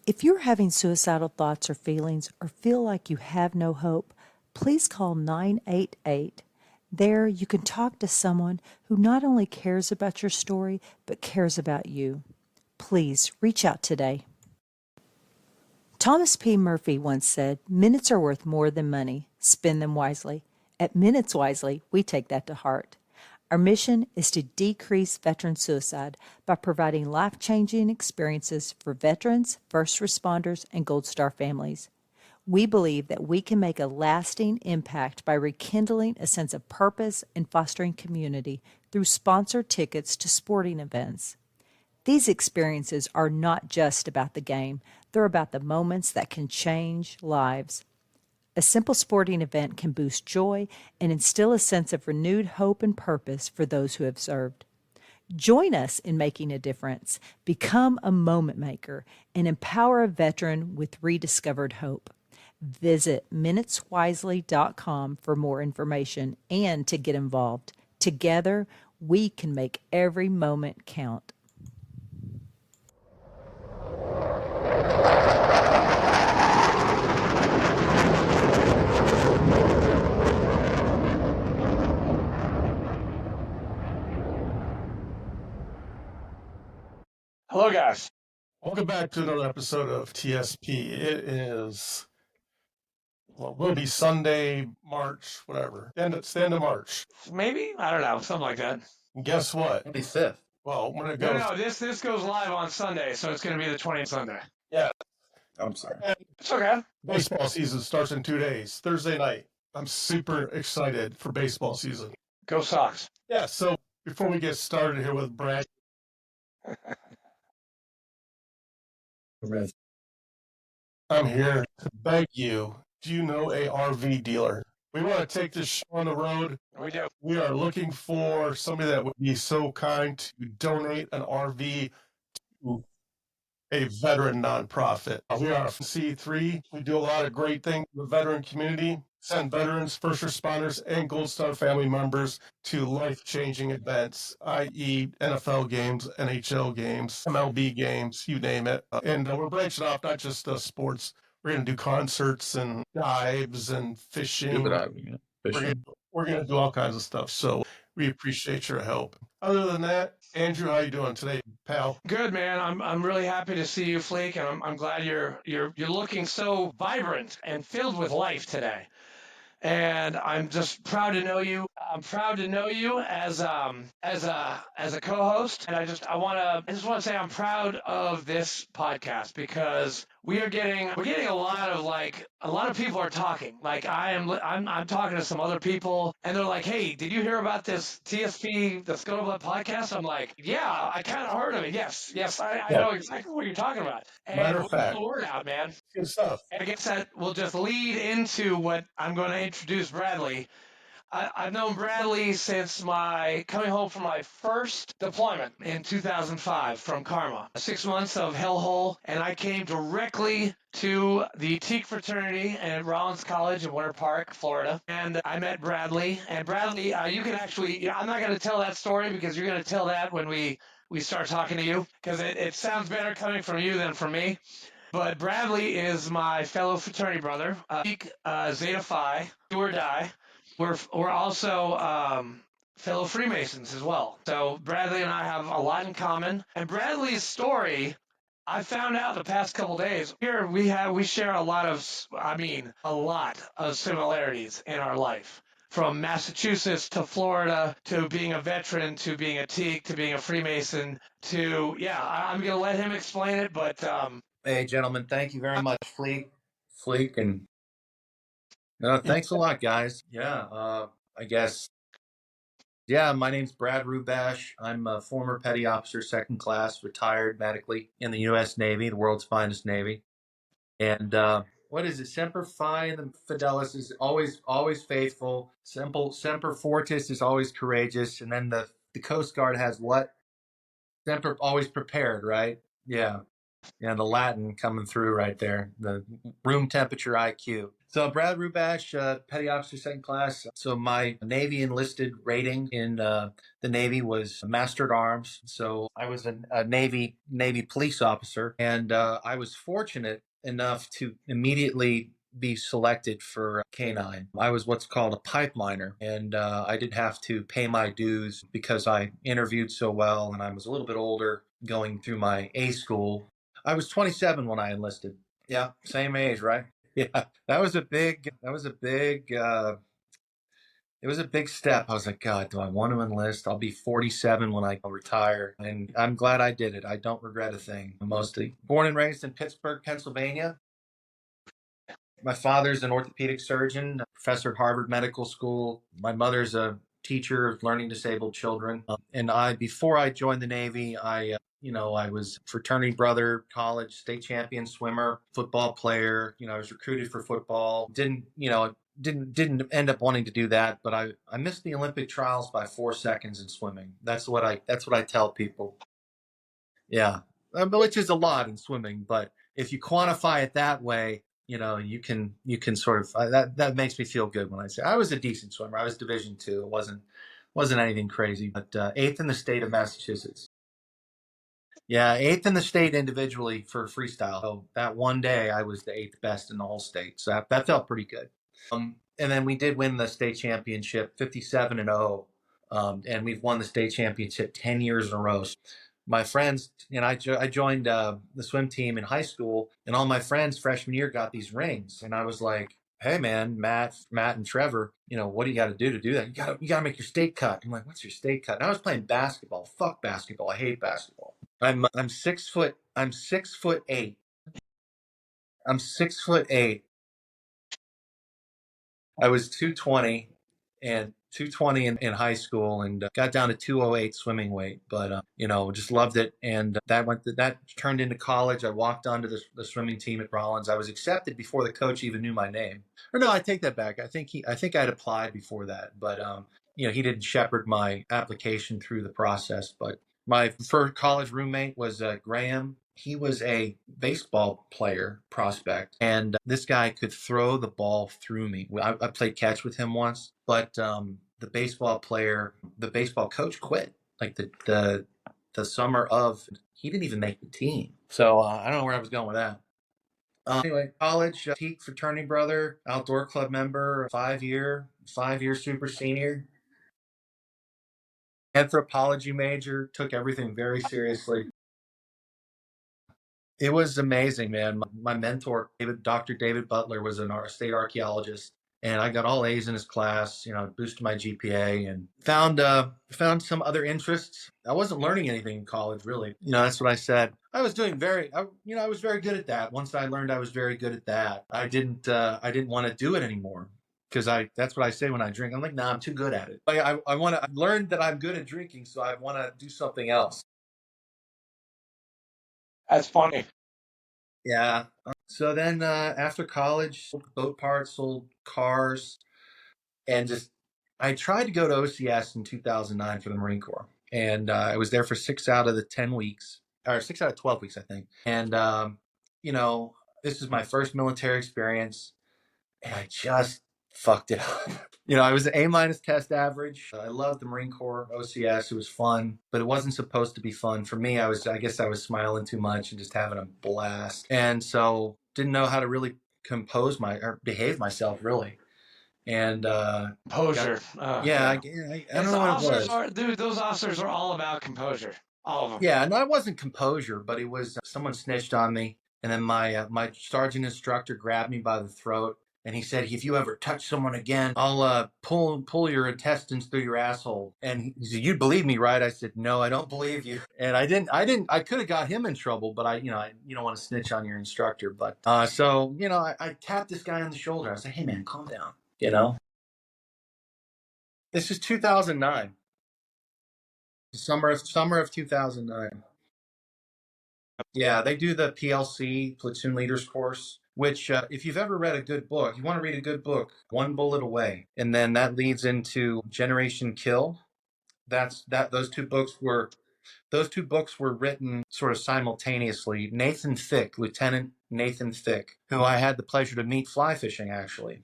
If you're having suicidal thoughts or feelings or feel like you have no hope, please call 988. There, you can talk to someone who not only cares about your story, but cares about you. Please reach out today. Thomas P. Murphy once said, "Minutes are worth more than money. Spend them wisely." At Minutes Wisely, we take that to heart. Our mission is to decrease veteran suicide by providing life-changing experiences for veterans, first responders, and Gold Star families. We believe that we can make a lasting impact by rekindling a sense of purpose and fostering community through sponsored tickets to sporting events. These experiences are not just about the game, they're about the moments that can change lives. A simple sporting event can boost joy and instill a sense of renewed hope and purpose for those who have served. Join us in making a difference, become a moment maker, and empower a veteran with rediscovered hope. Visit minuteswisely.com for more information and to get involved. Together, we can make every moment count. Hello, guys. Welcome back to another episode of TSP. It is, will be Sunday, March, whatever. It's the end of March. Maybe? I don't know. Something like that. And guess what? 25th. Well, when it goes... No, this goes live on Sunday, so it's going to be the 20th Sunday. Yeah. I'm sorry. It's okay. Baseball season starts in 2 days, Thursday night. I'm super excited for baseball season. Go Sox. Yeah, so before we get started here with Brad... I'm here to beg you, do you know a RV dealer? We want to take this show on the road. We do. We are looking for somebody that would be so kind to donate an RV to a veteran nonprofit. We are C3. We do a lot of great things in the veteran community, send veterans, first responders, and Gold Star family members to life-changing events, i.e. NFL games, NHL games, MLB games, you name it. And we're branching off not just sports. We're going to do concerts and dives and fishing. We're going to do all kinds of stuff. So we appreciate your help. Other than that, Andrew, how you doing today, pal? Good, man. I'm really happy to see you, Fleek, and I'm glad you're looking so vibrant and filled with life today. And I'm just proud to know you. I'm proud to know you as a co-host. And I just want to say I'm proud of this podcast because we're getting a lot of people are talking. Like I'm talking to some other people and they're like, "Hey, did you hear about this TSP, the Scuttlebutt podcast?" I'm like, "Yeah, I kind of heard of it. Yes, I know exactly what you're talking about." And Matter of fact, the word out, man. Good stuff. And I guess that will just lead into what I'm going to introduce Bradley. I've known Bradley since my coming home from my first deployment in 2005 from Karma. 6 months of hellhole, and I came directly to the Teak fraternity at Rollins College in Winter Park, Florida. And I met Bradley. And Bradley, you can actually, I'm not going to tell that story because you're going to tell that when we start talking to you, because it sounds better coming from you than from me. But Bradley is my fellow fraternity brother, Zeta Phi, do or die. We're also fellow Freemasons as well. So Bradley and I have a lot in common. And Bradley's story, I found out the past couple days. Here we share a lot of similarities in our life. From Massachusetts to Florida to being a veteran to being a Teak to being a Freemason to I'm gonna let him explain it, but hey gentlemen, thank you very much, Fleek, and thanks a lot, guys. I guess. Yeah, my name's Brad Rubash. I'm a former petty officer, second class, retired medically in the U.S. Navy, the world's finest Navy. And what is it? Semper Fi, the Fidelis is always faithful. Semper Fortis is always courageous. And then the Coast Guard has what? Semper always prepared, right? Yeah. Yeah, the Latin coming through right there, the room temperature IQ. So Brad Rubash, Petty Officer Second Class. So my Navy enlisted rating in the Navy was Master at Arms. So I was a Navy police officer, and I was fortunate enough to immediately be selected for K9. I was what's called a pipeliner, and I didn't have to pay my dues because I interviewed so well, and I was a little bit older going through my A school. I was 27 when I enlisted. Yeah, same age, right? Yeah, that was a big. It was a big step. I was like, God, do I want to enlist? I'll be 47 when I retire, and I'm glad I did it. I don't regret a thing. Mostly born and raised in Pittsburgh, Pennsylvania. My father's an orthopedic surgeon, a professor at Harvard Medical School. My mother's a teacher of learning disabled children. And before I joined the Navy, I was fraternity brother, college state champion swimmer, football player. I was recruited for football. Didn't end up wanting to do that, but I missed the Olympic trials by 4 seconds in swimming. That's what I tell people. Yeah, which is a lot in swimming, but if you quantify it that way, you can sort of that makes me feel good when I say I was a decent swimmer. I was Division II. It wasn't anything crazy, but eighth in the state of Massachusetts. Yeah, eighth in the state individually for freestyle. So that one day I was the eighth best in the whole state. So that felt pretty good. And then we did win the state championship, 57-0, and we've won the state championship 10 years in a row. My friends and I joined the swim team in high school, and all my friends freshman year got these rings, and I was like, "Hey, man, Matt, and Trevor, what do you got to do that? You got to make your state cut." I'm like, "What's your state cut?" And I was playing basketball. Fuck basketball. I hate basketball. I'm 6 foot. I'm 6'8". I'm 6'8". I was 220 and 220 in high school, and got down to 208 swimming weight, but just loved it. And that turned into college. I walked onto the swimming team at Rollins. I was accepted before the coach even knew my name. Or no, I take that back. I think I'd applied before that, but he didn't shepherd my application through the process. But my first college roommate was Graham. He was a baseball player prospect, and this guy could throw the ball through me. I played catch with him once, but the baseball coach quit. Like the summer of, he didn't even make the team. So I don't know where I was going with that. Anyway, college, peak fraternity brother, outdoor club member, 5 year super senior, anthropology major, took everything very seriously. It was amazing, man. My mentor, Dr. David Butler, was a state archaeologist, and I got all A's in his class. Boosted my GPA, and found some other interests. I wasn't learning anything in college, really. That's what I said. I was doing I was very good at that. Once I learned I was very good at that, I didn't want to do it anymore. Because that's what I say when I drink. I'm like, nah, I'm too good at it. I learned that I'm good at drinking, so I want to do something else. That's funny. Yeah. So then after college, sold boat parts, sold cars, and I tried to go to OCS in 2009 for the Marine Corps. And I was there for 6 out of the 10 weeks, or 6 out of 12 weeks, I think. And, this is my first military experience, and I just fucked it up. I was an A- test average. I loved the Marine Corps, OCS. It was fun, but it wasn't supposed to be fun. For me, I guess I was smiling too much and just having a blast. And so didn't know how to really or behave myself, really. And Composure. yeah, I don't know what it was. Those officers are all about composure. All of them. Yeah, no, it wasn't composure, but it was someone snitched on me, and then my sergeant instructor grabbed me by the throat, and he said, "If you ever touch someone again, I'll pull your intestines through your asshole." And he said, "You'd believe me, right?" I said, "No, I don't believe you." And I didn't. I could have got him in trouble, but you don't want to snitch on your instructor. But so I tapped this guy on the shoulder. I said, "Hey, man, calm down." This is 2009. Summer of 2009. Yeah, they do the PLC, Platoon Leaders course, which if you've ever read a good book, you want to read a good book, One Bullet Away. And then that leads into Generation Kill. Those two books were Those two books were written sort of simultaneously. Nathan Thick, Lieutenant Nathan Thick, who I had the pleasure to meet fly fishing actually.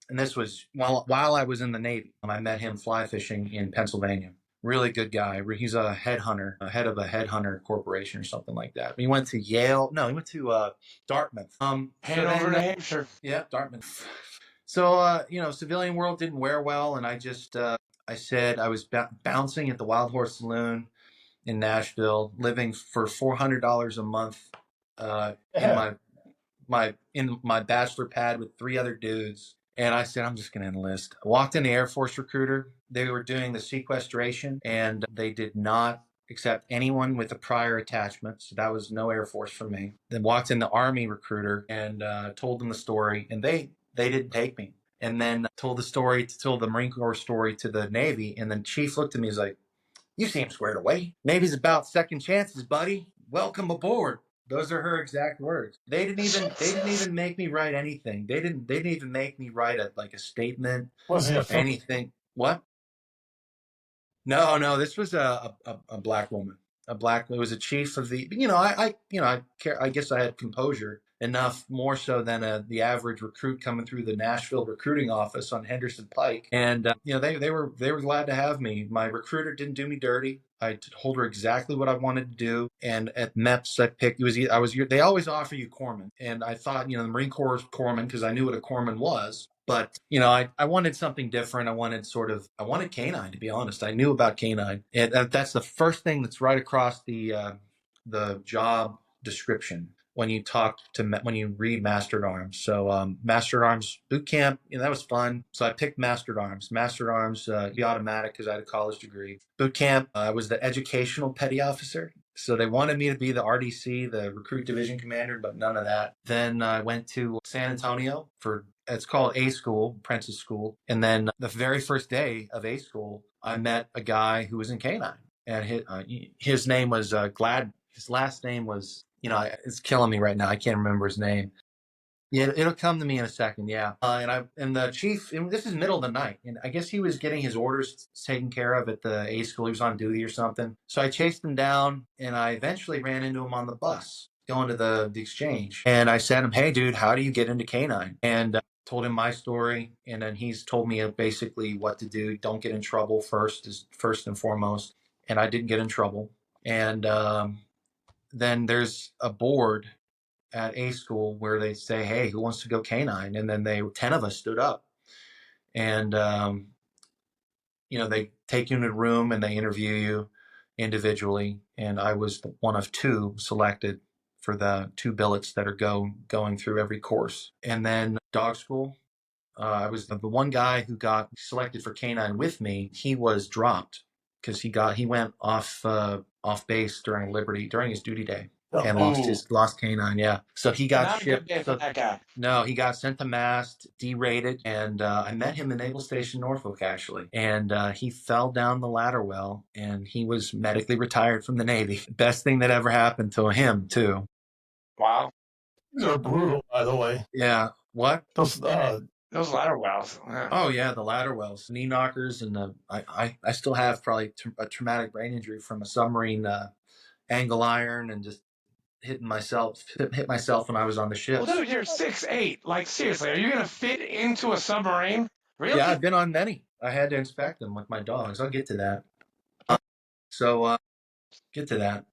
And this was while I was in the Navy. I met him fly fishing in Pennsylvania. Really good guy. He's a headhunter, head of a headhunter corporation or something like that. He went to Yale. No, he went to Dartmouth. Hanover, New Hampshire. Yeah, Dartmouth. So, civilian world didn't wear well. And I just, I said I was bouncing at the Wild Horse Saloon in Nashville, living for $400 a month in my bachelor pad with 3 other dudes. And I said, I'm just going to enlist. I walked in the Air Force recruiter. They were doing the sequestration, and they did not accept anyone with a prior attachment. So that was no Air Force for me. Then walked in the Army recruiter and told them the story, and they didn't take me. And then told the Marine Corps story to the Navy. And then Chief looked at me and was like, you seem squared away. Navy's about second chances, buddy. Welcome aboard. Those are her exact words. They didn't even make me write anything. They didn't even make me write a statement. Was it anything? What? No, this was a black woman. It was a chief of the, I guess I had composure enough, more so than the average recruit coming through the Nashville recruiting office on Henderson Pike. And, they were glad to have me. My recruiter didn't do me dirty. I told her exactly what I wanted to do. And at MEPS, I picked, they always offer you corpsman. And I thought, the Marine Corps was corpsman because I knew what a corpsman was. But, I wanted something different. I wanted canine, to be honest. I knew about canine. And that's the first thing that's right across the job description when you read Master at Arms. So Master at Arms boot camp, that was fun. So I picked Master at Arms. Master at Arms, the automatic because I had a college degree. Boot camp, I was the educational petty officer. So they wanted me to be the RDC, the recruit division commander, but none of that. Then I went to San Antonio it's called A School, apprentice school. And then the very first day of A School, I met a guy who was in K9. And his name was Glad. His last name was, it's killing me right now. I can't remember his name. Yeah, it'll come to me in a second. Yeah. And the chief, and this is middle of the night. And I guess he was getting his orders taken care of at the A School. He was on duty or something. So I chased him down and I eventually ran into him on the bus going to the exchange. And I said to him, hey, dude, how do you get into K9? And told him my story. And then he's told me basically what to do. Don't get in trouble first and foremost. And I didn't get in trouble. And then there's a board at A School where they say, hey, who wants to go K9? And then 10 of us stood up. And, they take you in a room and they interview you individually. And I was one of 2 selected for the 2 billets that are going through every course. And then dog school, I was the one guy who got selected for K9 with me. He was dropped because he went off base during his duty day and lost K9. Yeah, so he got shipped. That guy. No, he got sent to mast, derated, and I met him in Naval Station Norfolk actually, and he fell down the ladder well, and he was medically retired from the Navy. Best thing that ever happened to him too. Wow. These are brutal, by the way. Yeah. What? Those ladder wells. Yeah. Oh yeah, the ladder wells, knee knockers, and I still have probably a traumatic brain injury from a submarine angle iron and just hit myself when I was on the ship. Well, dude, you're 6'8". Like seriously, are you gonna fit into a submarine? Really? Yeah, I've been on many. I had to inspect them with my dogs. I'll get to that. Get to that.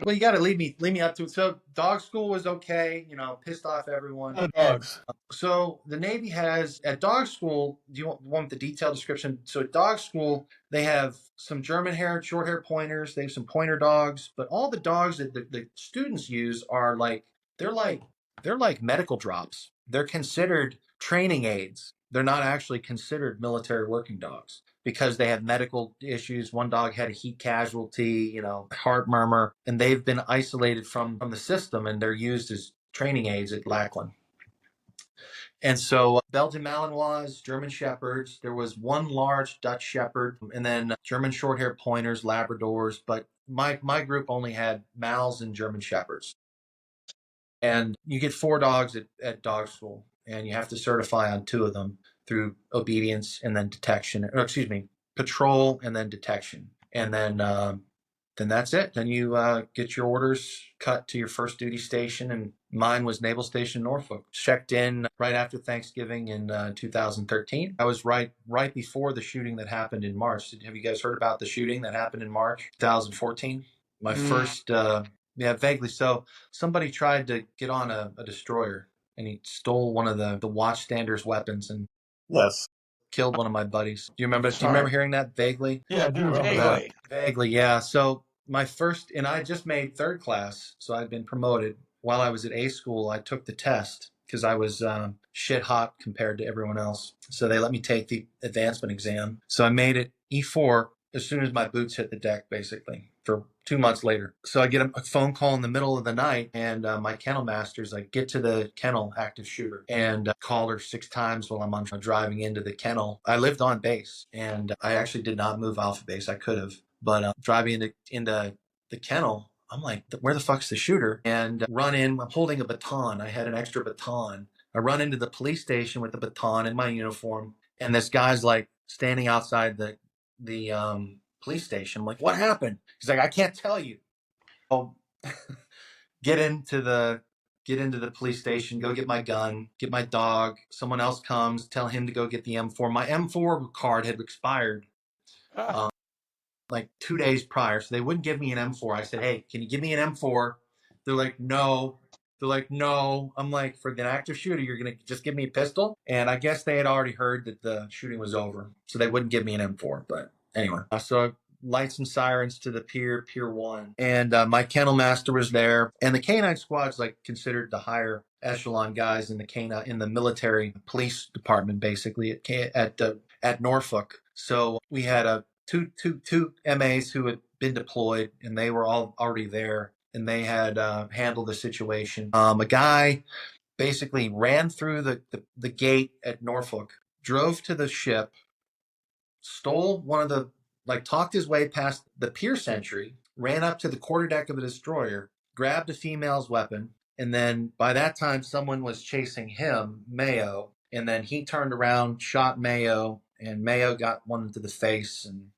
Well, you got to lead me up to it. So dog school was okay, pissed off everyone. dogs. So the Navy has, at dog school, do you want the detailed description? So at dog school, they have some German short hair pointers. They have some pointer dogs, but all the dogs that the students use are they're like medical drops. They're considered training aids. They're not actually considered military working dogs because they have medical issues. One dog had a heat casualty, heart murmur, and they've been isolated from the system, and they're used as training aids at Lackland. And so Belgian Malinois, German Shepherds, there was one large Dutch Shepherd, and then German Shorthair Pointers, Labradors, but my group only had Mals and German Shepherds. And you get 4 dogs at dog school, and you have to certify on 2 of them through obedience and then detection, patrol and then detection. And then then that's it. Then you get your orders cut to your first duty station, and mine was Naval Station Norfolk. Checked in right after Thanksgiving in 2013. I was right before the shooting that happened in March. Have you guys heard about the shooting that happened in March 2014? My first, yeah, vaguely so. Somebody tried to get on a destroyer, and he stole one of the watchstander's weapons and Yes. killed one of my buddies. Do you remember? Do you Sorry. remember hearing that vaguely? Yeah, I do remember that. Vaguely. Vaguely, yeah. So my first, and I just made third class, so I'd been promoted. While I was at A school, I took the test because I was shit hot compared to everyone else. So they let me take the advancement exam. So I made it E4 as soon as my boots hit the deck, basically, for 2 months later. So I get a phone call in the middle of the night, and my kennel master's like, get to the kennel, active shooter, and called her 6 times while I'm on driving into the kennel. I lived on base, and I actually did not move off of base. I could have, but driving into the kennel, I'm like, where the fuck's the shooter? And run in, I'm holding a baton. I had an extra baton. I run into the police station with the baton in my uniform, and this guy's like standing outside the police station. I'm like, what happened? He's like, I can't tell you. Oh, get into the police station, go get my gun, get my dog. Someone else comes, tell him to go get the M4. My M4 card had expired like 2 days prior, so they wouldn't give me an M4. I said, hey, can you give me an M4? They're like, no. They're like, no. I'm like, for the active shooter, you're going to just give me a pistol? And I guess they had already heard that the shooting was over, so they wouldn't give me an M4. But anyway, so lights and sirens to the pier 1. And my kennel master was there. And the canine squad's like considered the higher echelon guys in the military police department, basically at Norfolk. So we had two MAs who had been deployed, and they were all already there, and they had handled the situation. A guy basically ran through the gate at Norfolk, drove to the ship, stole one of the, talked his way past the pier sentry, ran up to the quarterdeck of the destroyer, grabbed a female's weapon, and then by that time someone was chasing him, Mayo, and then he turned around, shot Mayo, and Mayo got one to the face and,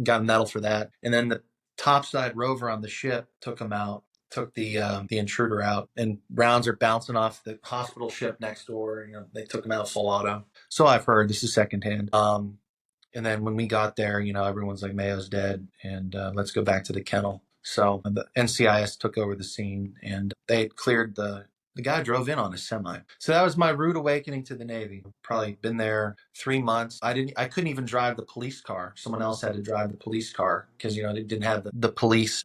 got a medal for that. And then the topside rover on the ship took him out, took the intruder out, and rounds are bouncing off the hospital ship next door. They took him out full auto. So I've heard. This is secondhand. And then when we got there, everyone's like, Mayo's dead, and let's go back to the kennel. So the NCIS took over the scene, and they cleared the guy drove in on a semi. So that was my rude awakening to the Navy. Probably been there 3 months. I couldn't even drive the police car. Someone else had to drive the police car because, they didn't have the police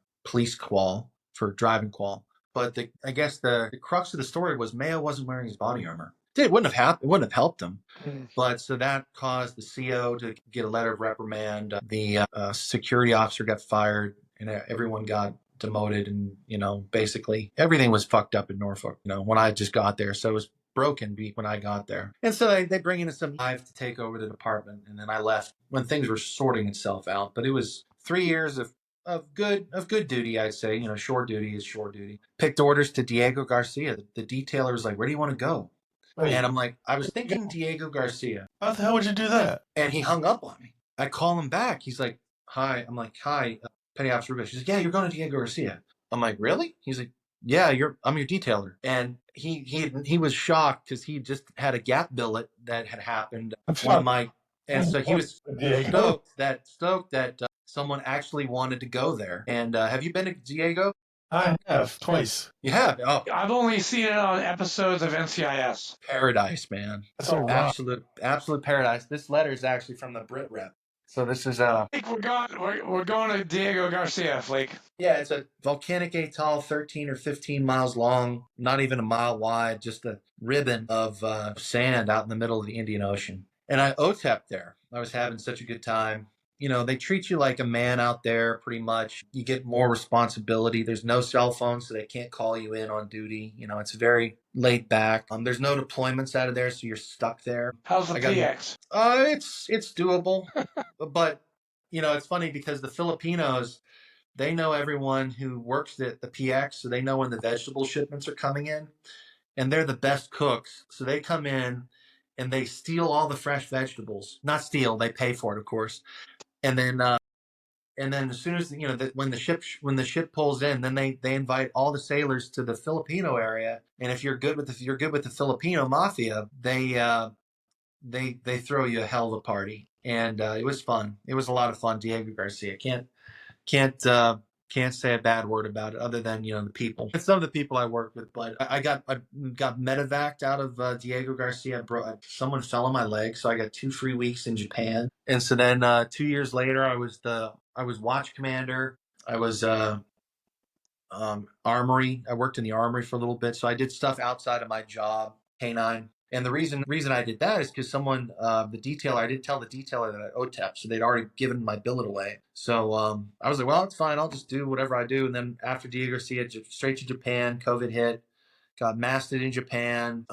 qual for driving qual. But I guess the crux of the story was Mayo wasn't wearing his body armor. It wouldn't have helped him. But so that caused the CO to get a letter of reprimand. The security officer got fired, and everyone got demoted, and basically everything was fucked up in Norfolk. When I just got there, so it was broken when I got there. And so they bring in some live to take over the department, and then I left when things were sorting itself out. But it was 3 years of good duty, I'd say. Short duty is short duty. Picked orders to Diego Garcia. The detailer was like, "Where do you want to go?" Wait, and I'm like, I was thinking Diego Garcia. How the hell would you do that? And he hung up on me. I call him back. He's like, hi. I'm like, hi, Petty Officer Rubash. He's like, yeah, you're going to Diego Garcia. I'm like, really? He's like, yeah, I'm your detailer. And he was shocked because he just had a gap billet that had happened. And so he was stoked that someone actually wanted to go there. And have you been to Diego? I have twice. You have? Oh, I've only seen it on episodes of NCIS. Paradise, man. Absolute paradise. This letter is actually from the Brit Rep. So this is I think we're going to Diego Garcia, Flake. Yeah, it's a volcanic atoll, 13 or 15 miles long, not even a mile wide, just a ribbon of sand out in the middle of the Indian Ocean. And I OTEP'd there. I was having such a good time. They treat you like a man out there, pretty much. You get more responsibility. There's no cell phone, so they can't call you in on duty. It's very laid back. There's no deployments out of there, so you're stuck there. How's the PX? It's doable. But, it's funny because the Filipinos, they know everyone who works at the PX, so they know when the vegetable shipments are coming in. And they're the best cooks. So they come in and they steal all the fresh vegetables. Not steal, they pay for it, of course. And then and then as soon as when the ship pulls in, then they invite all the sailors to the Filipino area, and if you're good with the Filipino mafia, they throw you a hell of a party, and it was fun. It was a lot of fun. Diego Garcia can't can't say a bad word about it, other than the people and some of the people I worked with. But I got medevaced out of Diego Garcia. Someone fell on my leg, so I got 2 free weeks in Japan. And so then 2 years later, I was watch commander. I was armory. I worked in the armory for a little bit, so I did stuff outside of my job, K9. And the reason I did that is because someone, the detailer, I didn't tell the detailer that I OTEP, so they'd already given my billet away. So I was like, well, it's fine. I'll just do whatever I do. And then after Diego Garcia, straight to Japan, COVID hit, got mastered in Japan,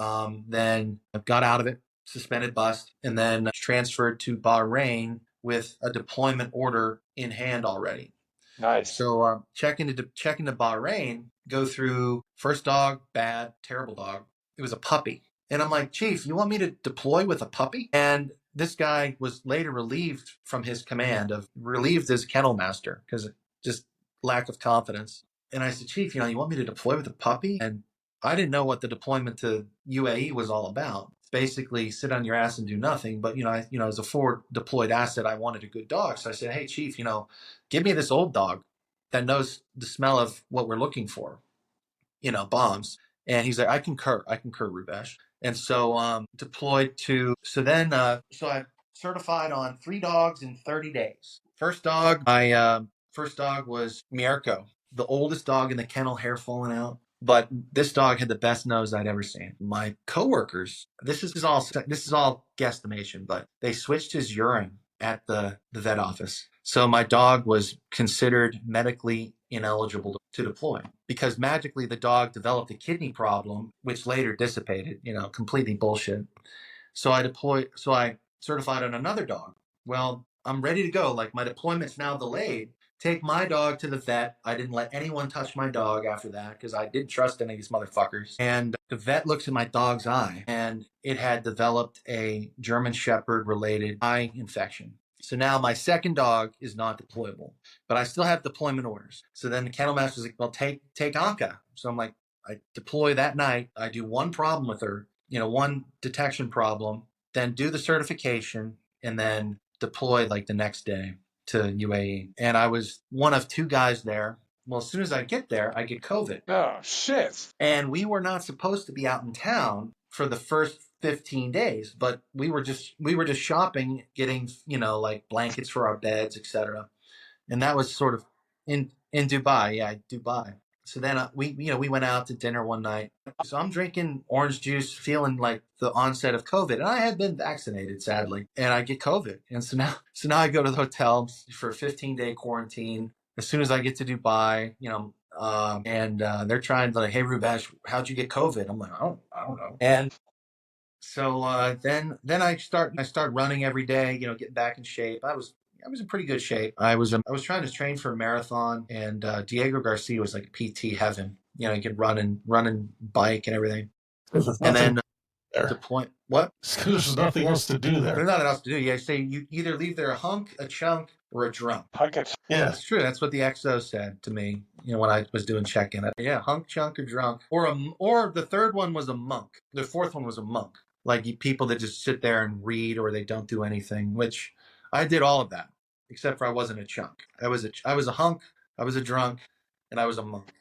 then got out of it, suspended bust, and then transferred to Bahrain with a deployment order in hand already. Nice. So checking to Bahrain, go through first dog, bad, terrible dog. It was a puppy. And I'm like, Chief, you want me to deploy with a puppy? And this guy was later relieved from his command, relieved as kennel master, because just lack of confidence. And I said, Chief, you want me to deploy with a puppy? And I didn't know what the deployment to UAE was all about. It's basically sit on your ass and do nothing. But as a forward deployed asset, I wanted a good dog. So I said, hey, Chief, give me this old dog that knows the smell of what we're looking for, bombs. And he's like, I concur, Rubash. And so deployed to, so I certified on 3 dogs in 30 days. First dog was Mierko, the oldest dog in the kennel, hair falling out. But this dog had the best nose I'd ever seen. My coworkers, this is all guesstimation, but they switched his urine at the vet office. So my dog was considered medically ineligible to deploy because magically the dog developed a kidney problem, which later dissipated, completely bullshit. So I certified on another dog. Well, I'm ready to go. Like, my deployment's now delayed. Take my dog to the vet. I didn't let anyone touch my dog after that because I didn't trust any of these motherfuckers. And the vet looks at my dog's eye, and it had developed a German Shepherd related eye infection. So now my second dog is not deployable, but I still have deployment orders. So then the kennel master's like, well, take Anka. So I'm like, I deploy that night. I do one problem with her, one detection problem, then do the certification, and then deploy like the next day to UAE. And I was one of 2 guys there. Well, as soon as I get there, I get COVID. Oh, shit. And we were not supposed to be out in town for the first 15 days, but we were just shopping, getting, like blankets for our beds, etc. And that was sort of in Dubai. Yeah, Dubai. So then we went out to dinner one night. So I'm drinking orange juice, feeling like the onset of COVID, and I had been vaccinated, sadly, and I get COVID. And so now I go to the hotel for a 15-day quarantine. As soon as I get to Dubai, and they're trying to like, hey, Rubash, how'd you get COVID? I'm like, I don't know. And so then I start running every day, getting back in shape. I was in pretty good shape. I was trying to train for a marathon, and Diego Garcia was like PT heaven. You could run and bike and everything. And then the point, what? There's nothing else to do there. There's nothing else to do. Yeah, say you either leave there a hunk, a chunk, or a drunk. Hunkets. Yeah, that's true. That's what the XO said to me. When I was doing check-in. Yeah, hunk, chunk, or drunk, or the third one was a monk. The fourth one was a monk. Like people that just sit there and read, or they don't do anything. Which I did all of that, except for I wasn't a chunk. I was a hunk. I was a drunk. And I was a monk.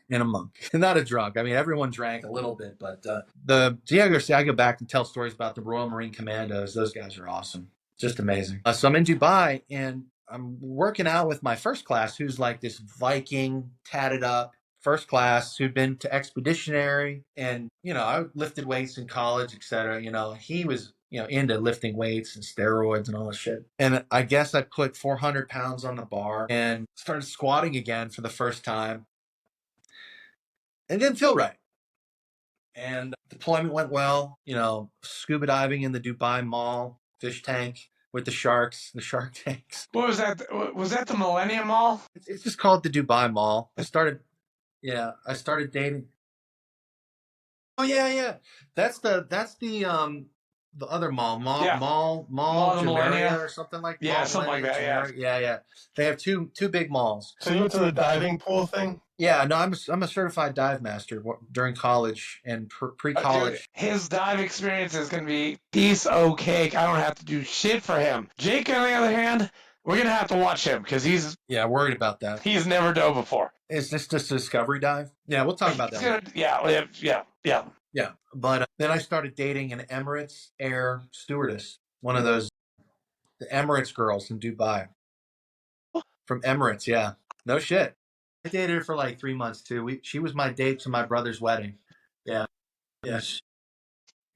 Not a drunk. I mean, everyone drank a little bit, but the Diego Garcia, I go back and tell stories about the Royal Marine Commandos. Those guys are awesome. Just amazing. So I'm in Dubai, and I'm working out with my first class, who's like this Viking, tatted up first class, who'd been to expeditionary. And, I lifted weights in college, etc. He was, into lifting weights and steroids and all this shit. And I guess I put 400 pounds on the bar and started squatting again for the first time. It didn't feel right. And deployment went well, scuba diving in the Dubai Mall, fish tank with the shark tanks. What was that? Was that the Millennium Mall? It's just called the Dubai Mall. I started dating. Oh yeah. That's the the other mall, Yeah. Mall Mall of the Jamaria Millennia. or something like Yeah, Mall something like Millennia, that. Yeah. Yeah. They have two big malls. So you went to the diving pool thing? Yeah, no, I'm a certified dive master during college and Dude, pre-college. his dive experience is going to be piece of cake. I don't have to do shit for him. Jake, on the other hand, we're going to have to watch him because he's worried about that. he's never dove before. Is this just a discovery dive? Yeah, we'll talk about He's that. gonna, yeah. But then I started dating an Emirates Air stewardess, one of those the Emirates girls in Dubai. From Emirates, yeah. No shit. I dated her for like 3 months too. She was my date to my brother's wedding. Yeah.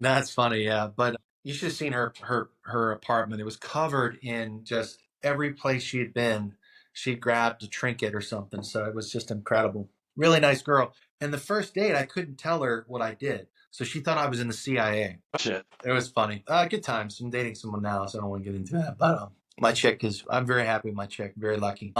That's funny, yeah. But you should have seen her apartment. It was covered in just every place she had been. She grabbed a trinket or something. So it was just incredible. Really nice girl. And the first date, I couldn't tell her what I did. So she thought I was in the CIA. Shit. It was funny. Good times. I'm dating someone now, so I don't want to get into that. But I'm very happy with my chick. Very lucky.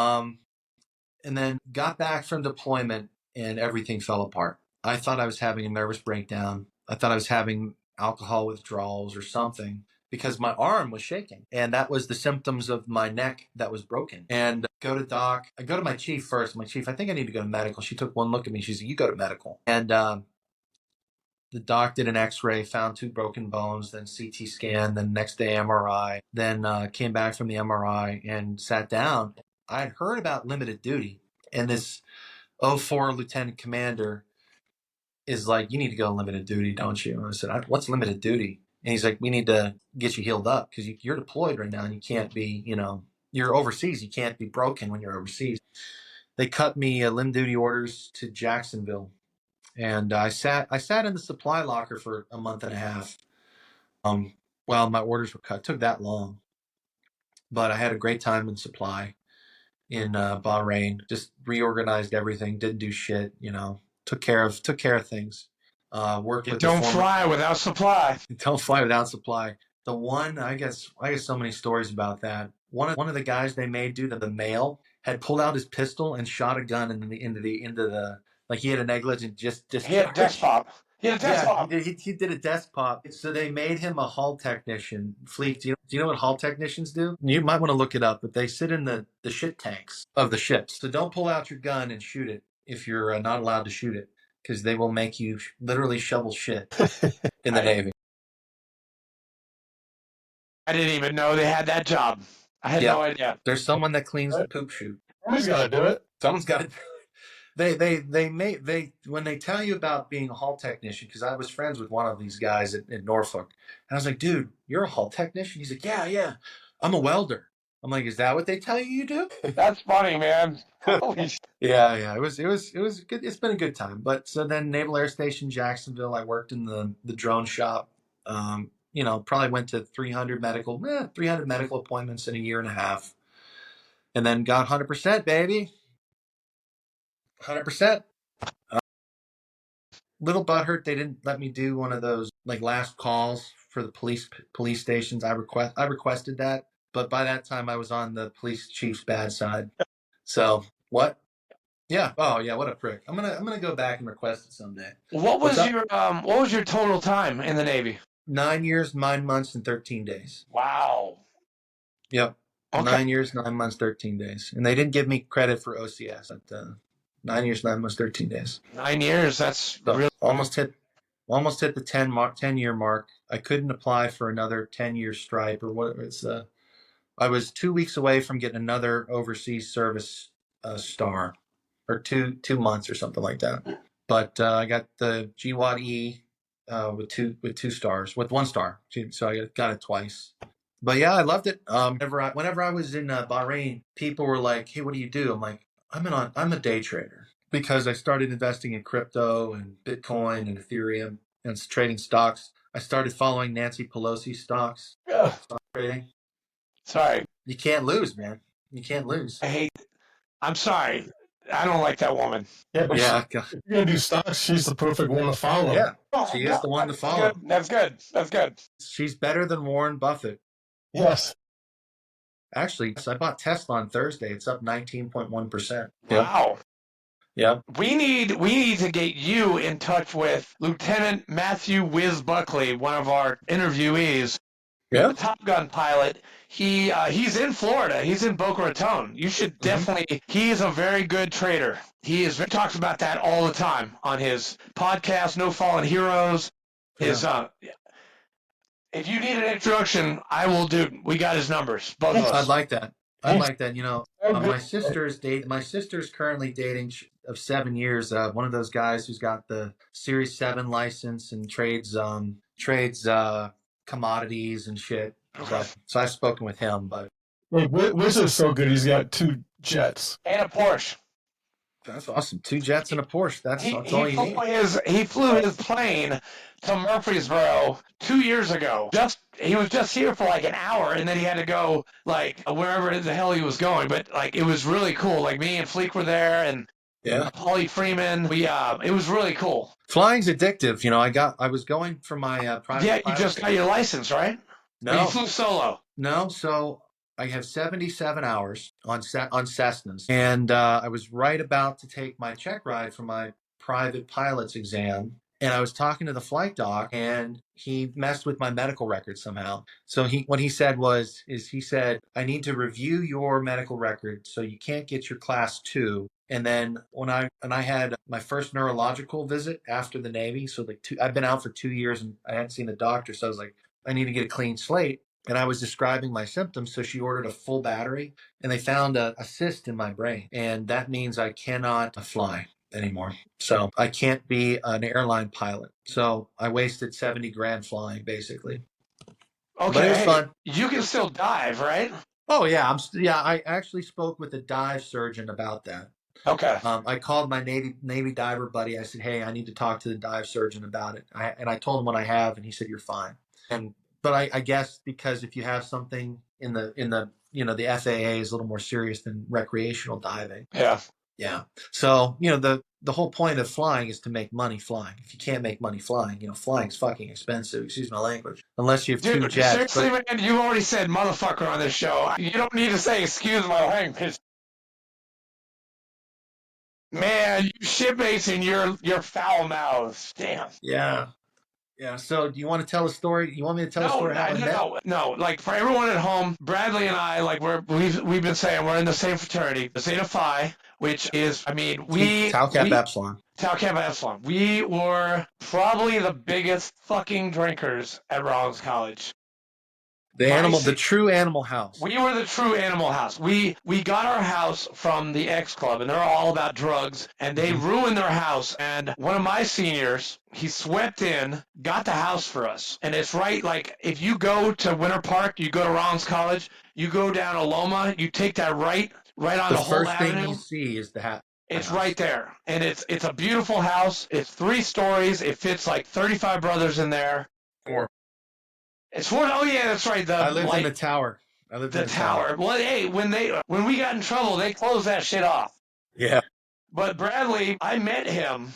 And then got back from deployment and everything fell apart. I thought I was having a nervous breakdown. I thought I was having alcohol withdrawals or something because my arm was shaking. And that was the symptoms of my neck that was broken. And I go to my chief first. My chief, I think I need to go to medical. She took one look at me. She said, you go to medical. And the doc did an x-ray, found 2 broken bones, then CT scan, then next day MRI, then came back from the MRI and sat down. I'd heard about limited duty, and this 04 lieutenant commander is like, you need to go limited duty, don't you? And I said, what's limited duty? And he's like, we need to get you healed up because you're deployed right now and you can't be, you're overseas. You can't be broken when you're overseas. They cut me limb duty orders to Jacksonville. And I sat in the supply locker for a month and a half while my orders were cut. It took that long. But I had a great time in supply in Bahrain. Just reorganized everything, didn't do shit, took care of things. Worked with Don't fly without supply. Don't fly without supply. The one, I guess so many stories about that. One of the guys they made do the male had pulled out his pistol and shot a gun into the like he had a negligent He had a desk pop. He did a desk pop. So they made him a hull technician. Fleet, do you know what hull technicians do? You might want to look it up, but they sit in the shit tanks of the ships. So don't pull out your gun and shoot it if you're not allowed to shoot it, because they will make you literally shovel shit in the Navy. I didn't even know they had that job. I had no idea. There's someone that cleans the poop chute. Someone's got to do it. Someone's got to do it. They when they tell you about being a hull technician, because I was friends with one of these guys at Norfolk, and I was like, dude, you're a hull technician? He's like, yeah, I'm a welder. I'm like, is that what they tell you do? That's funny, man. Holy shit. Yeah. It was good. It's been a good time. But so then Naval Air Station Jacksonville, I worked in the drone shop. Probably went to 300 medical appointments in a year and a half, and then got 100%, baby. 100%. Little butthurt they didn't let me do one of those like last calls for the police stations. I requested that, but by that time I was on the police chief's bad side. So what? Yeah. Oh yeah. What a prick. I'm gonna go back and request it someday. What was your total time in the Navy? 9 years, 9 months, and 13 days. Wow. Yep. Okay. 9 years, 9 months, 13 days. And they didn't give me credit for OCS. But, 9 years, 9 months, 13 days. 9 years. That's so really almost hit the 10-year mark. I couldn't apply for another 10-year stripe or what it's. I was 2 weeks away from getting another overseas service star, or two months or something like that. But I got the GWAT E with two stars, with 1 star. So I got it twice. But yeah, I loved it. Whenever I was in Bahrain, people were like, "Hey, what do you do?" I'm like, I'm a day trader, because I started investing in crypto and Bitcoin and Ethereum and trading stocks. I started following Nancy Pelosi stocks. Stock trading. Sorry. You can't lose, man. You can't lose. I'm sorry. I don't like that woman. Yeah, but Yeah. if you're going to do stocks, she's the perfect one to follow. Yeah. She is the one to follow. That's good. She's better than Warren Buffett. Yes. Actually, I bought Tesla on Thursday. It's up 19.1%. Wow. Yeah. We need to get you in touch with Lieutenant Matthew Wiz Buckley, one of our interviewees, Yeah. the Top Gun pilot. He's in Florida. He's in Boca Raton. You should definitely. He is a very good trader. He talks about that all the time on his podcast, No Fallen Heroes. His if you need an introduction, I will do. We got his numbers, both of us. I'd like that. I'd like that. You know, my sister's currently dating of 7 years. One of those guys who's got the Series 7 license and trades commodities and shit. So I've spoken with him, but Wiz is so good. He's got 2 jets and a Porsche. That's awesome. 2 jets and a Porsche. That's all you need. He flew his plane to Murfreesboro 2 years ago. He was just here for like an hour, and then he had to go like wherever the hell he was going. But like it was really cool. Like me and Fleek were there, and Paulie Freeman. It was really cool. Flying's addictive. You know, I was going for my private. Yeah, you just got your license, right? No, or you flew solo. No, so I have 77 hours on Cessnas, and I was right about to take my check ride for my private pilot's exam, and I was talking to the flight doc, and he messed with my medical record somehow. So what he said he said, I need to review your medical record, so you can't get your class 2. And then when I had my first neurological visit after the Navy, so like I've been out for 2 years and I hadn't seen the doctor, so I was like, I need to get a clean slate. And I was describing my symptoms, so she ordered a full battery, and they found a cyst in my brain, and that means I cannot fly anymore. So I can't be an airline pilot. So I wasted 70 grand flying, basically. Okay, but it was fun. You can still dive, right? Oh yeah, I actually spoke with a dive surgeon about that. Okay. I called my Navy diver buddy. I said, hey, I need to talk to the dive surgeon about it. And I told him what I have, and he said, you're fine. But I guess because if you have something in the the FAA is a little more serious than recreational diving. Yeah. Yeah. So, the whole point of flying is to make money flying. If you can't make money flying, flying's fucking expensive. Excuse my language. Unless you have 2 jets. Seriously, man, you already said motherfucker on this show. You don't need to say excuse my language. Man, you shipmates and your foul mouths. Damn. Yeah. Yeah. So, do you want to tell a story? You want me to tell a story? No. Like for everyone at home, Bradley and I, like we've been saying, we're in the same fraternity, the Zeta Phi, which is, Tau Kappa Epsilon. Tau Kappa Epsilon. We were probably the biggest fucking drinkers at Rollins College. The true animal house. We were the true animal house. We got our house from the X Club, and they're all about drugs, and they ruined their house. And one of my seniors, he swept in, got the house for us. And it's right, like, if you go to Winter Park, you go to Rollins College, you go down to Loma, you take that right on the whole avenue. The first thing you see is the house. It's right there. And it's a beautiful house. It's 3 stories. It fits like 35 brothers in there. 4. It's 4. Oh yeah, that's right. I lived in the tower. The tower. Well, hey, when we got in trouble, they closed that shit off. Yeah. But Bradley, I met him,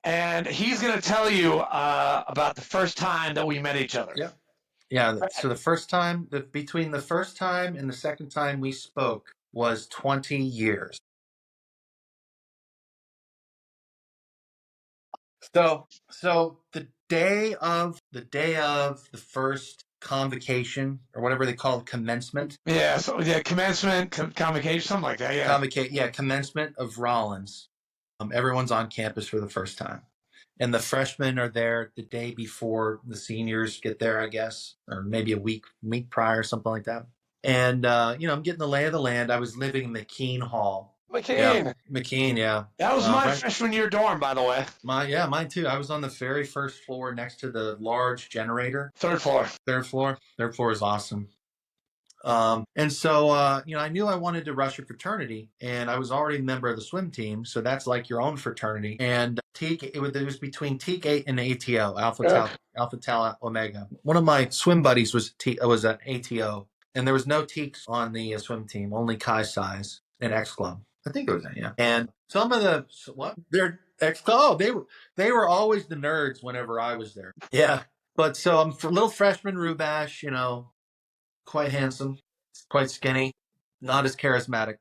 and he's going to tell you about the first time that we met each other. Yeah. Yeah. So the first time, between the first time and the second time we spoke was 20 years. So the day of the first convocation, or whatever they call it, commencement. Yeah, so commencement, convocation, something like that. Yeah. Commencement of Rollins. Everyone's on campus for the first time, and the freshmen are there the day before the seniors get there, I guess, or maybe a week prior, something like that. And I'm getting the lay of the land. I was living in McKean Hall. McKean, yeah. That was my freshman year dorm, by the way. Mine too. I was on the very first floor next to the large generator. Third floor. Third floor is awesome. And so, I knew I wanted to rush a fraternity, and I was already a member of the swim team. So that's like your own fraternity. And it was between Teak 8 and ATO, Alpha Tau Omega. One of my swim buddies was an ATO, and there was no Teaks on the swim team, only Chi Size and X Club. I think it was that, yeah. And some of they're X Club. Oh, they were always the nerds whenever I was there. Yeah. But so I'm a little freshman Rubash, quite handsome, quite skinny, not as charismatic.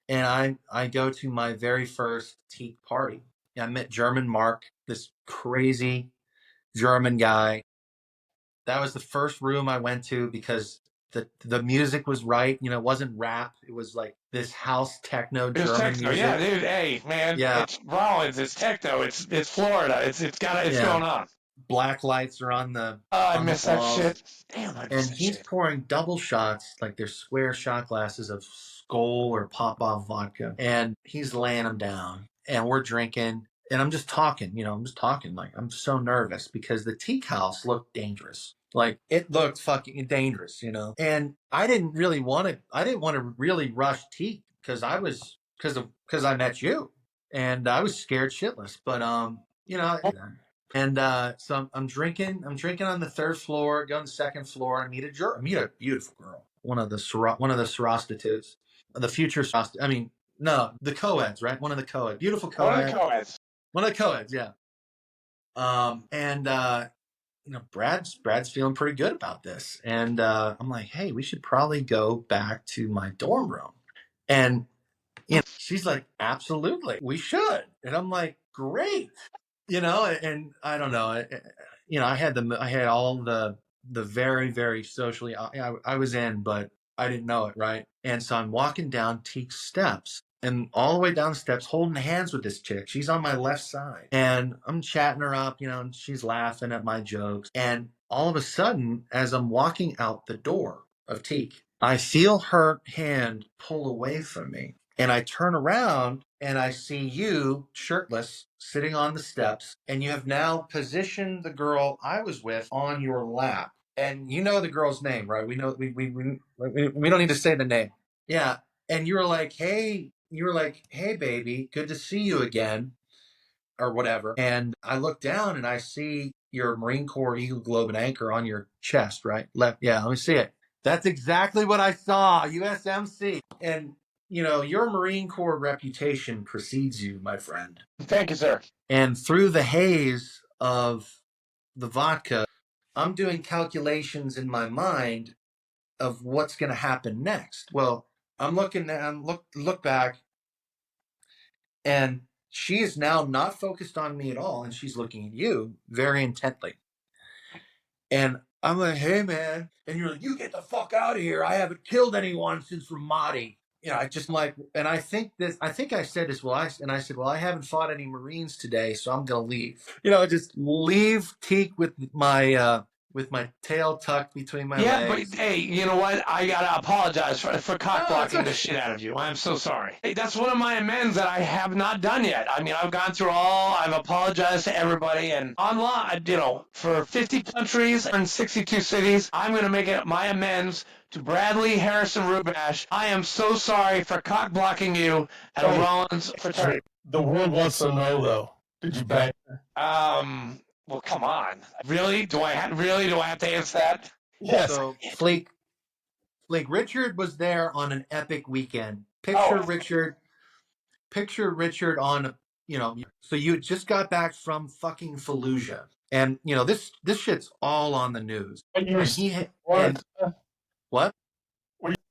and I go to my very first teak party. I met German Mark, this crazy German guy. That was the first room I went to because the music was right. You know, it wasn't rap. It was like this house techno It's German techno, yeah, music. dude. Hey, man, Yeah, it's Rollins, it's techno, it's Florida, it's yeah. going on. Black lights are I on the miss that walls. shit. Damn, I miss And that he's shit. pouring double shots, like they're square shot glasses of Skol or Popov vodka, and he's laying them down, and we're drinking, and I'm just talking, like I'm so nervous because the teak house looked dangerous, like it looked fucking dangerous, and I didn't really want to, really rush teak because I met you, and I was scared shitless, but and so I'm drinking. I'm drinking on the third floor. Go on the second floor. I meet a beautiful girl. One of the prostitutes, the future. I mean, no, the co-eds, right? One of the co-eds. Beautiful One of the co-ed. co-eds. One of the co-eds, yeah. And Brad's feeling pretty good about this, and I'm like, hey, we should probably go back to my dorm room, and she's like, absolutely, we should, and I'm like, great. And I don't know, I had all the very, very socially, I was in, but I didn't know it, right? And so I'm walking down Teak's steps, and all the way down the steps, holding hands with this chick. She's on my left side, and I'm chatting her up, and she's laughing at my jokes. And all of a sudden, as I'm walking out the door of Teak, I feel her hand pull away from me. And I turn around and I see you shirtless sitting on the steps, and you have now positioned the girl I was with on your lap. And you know the girl's name, right? We know we don't need to say the name. Yeah. And you were like, hey, baby, good to see you again, or whatever. And I look down and I see your Marine Corps Eagle Globe and Anchor on your chest, right? Left. Yeah, let me see it. That's exactly what I saw. USMC. And your Marine Corps reputation precedes you, my friend. Thank you, sir. And through the haze of the vodka, I'm doing calculations in my mind of what's going to happen next. Well, I'm looking and look back, and she is now not focused on me at all, and she's looking at you very intently. And I'm like, hey, man. And you're like, you get the fuck out of here. I haven't killed anyone since Ramadi. I just like, and I think I said this, I said, well, I haven't fought any Marines today, so I'm going to leave. Just leave Teak with my tail tucked between my legs. But hey, you know what? I gotta apologize for cock blocking the shit out of you. I'm so sorry. Hey, that's one of my amends that I have not done yet. I mean, I've gone through I've apologized to everybody, and online, for 50 countries and 62 cities, I'm gonna make it my amends to Bradley Harrison Rubash. I am so sorry for cock blocking you at a Rollins fraternity. The world wants to know, though. Did you bang her? Well, come on. Really? Do I have to answer that? Yes. So, Fleek, Richard was there on an epic weekend. Picture Richard on, so you just got back from fucking Fallujah. And, this shit's all on the news. What?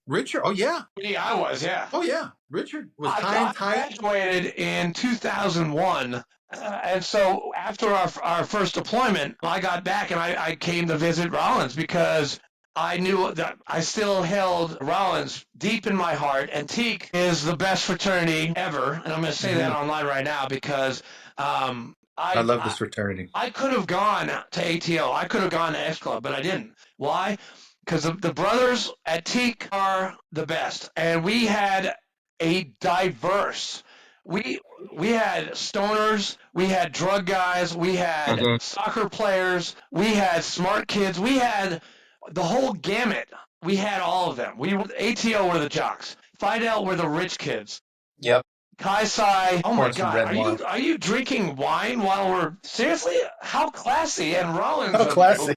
Richard? Oh, yeah. Yeah, I was, yeah. Oh, yeah. Richard was I graduated in 2001. And so after our first deployment, I got back and I came to visit Rollins because I knew that I still held Rollins deep in my heart. And Teak is the best fraternity ever. And I'm going to say that online right now because I love this fraternity. I could have gone to ATO. I could have gone to X Club, but I didn't. Why? Because the brothers at Teak are the best. And we had a diverse. We had stoners, we had drug guys, we had soccer players, we had smart kids, we had the whole gamut. We had all of them. ATO were the jocks. Fidel were the rich kids. Yep. Kai Sai, oh my God, are you drinking wine while we're seriously? How classy and Rollins. How classy.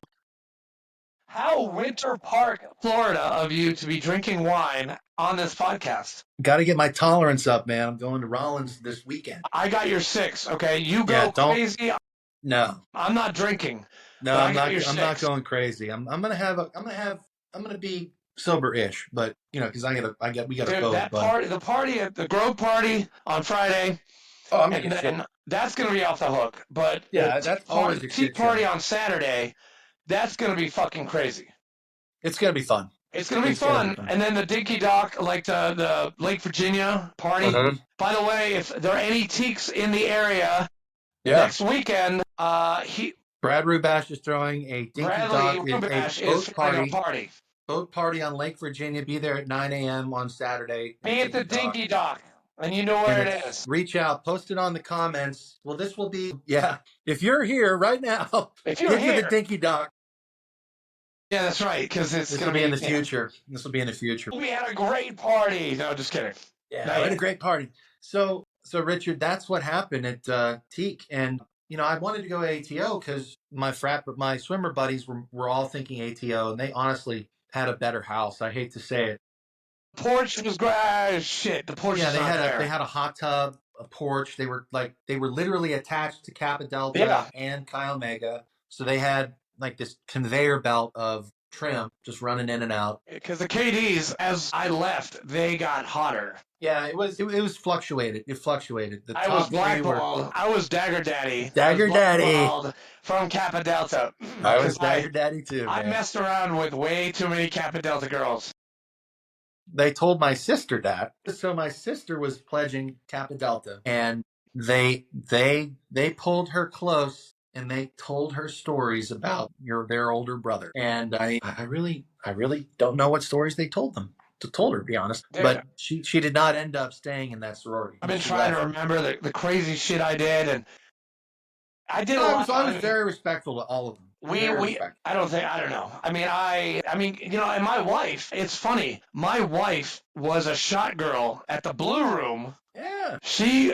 How Winter Park, Florida of you to be drinking wine on this podcast. Got to get my tolerance up, man. I'm going to Rollins this weekend. I got your 6, okay? You go crazy. No. I'm not drinking. No, I'm not going crazy. I'm going to be sober-ish, but because we gotta Dude, vote. that But party, the party at the Grove party on Friday, oh, I'm gonna and get sick. then that's going to be off the hook. But Yeah, that's always a Tea shit party show. on Saturday, that's going to be fucking crazy. It's gonna be fun. It's going to be fun. And then the Dinky Dock, like the Lake Virginia party. By the way, if there are any teaks in the area next weekend, Brad Rubash is throwing a Dinky Bradley Dock Rubash a is boat throwing party. a party. Boat party on Lake Virginia. Be there at 9 a.m. on Saturday. Be at the Dinky Dock, and you know where it is. Reach out, post it on the comments. Well, this will be if you're here right now, If you're get here, to the Dinky Dock. Yeah, that's right, because This will be in the future. This will be in the future. We had a great party. No, just kidding. Yeah, we had a great party. So Richard, that's what happened at Teak, and I wanted to go ATO because my swimmer buddies were all thinking ATO, and they honestly had a better house. I hate to say it. Porch was great. Shit, the porch. Yeah, they had a hot tub, a porch. They were literally attached to Kappa Delta and Chi Omega, so they had like this conveyor belt of trim just running in and out. Because the KDs, as I left, they got hotter. Yeah, it was fluctuated. It fluctuated. I was blackballed. I was Dagger Daddy. Dagger Daddy from Kappa Delta. I was Dagger Daddy too. I messed around with way too many Kappa Delta girls. They told my sister that. So my sister was pledging Kappa Delta, and they pulled her close and they told her stories about their older brother. And I really don't know what stories they told her, to be honest. Yeah. But she did not end up staying in that sorority. I've been trying to remember the crazy shit I did, and I did I was very respectful to all of them. I don't know. I mean, and my wife, it's funny. My wife was a shot girl at the Blue Room. Yeah. She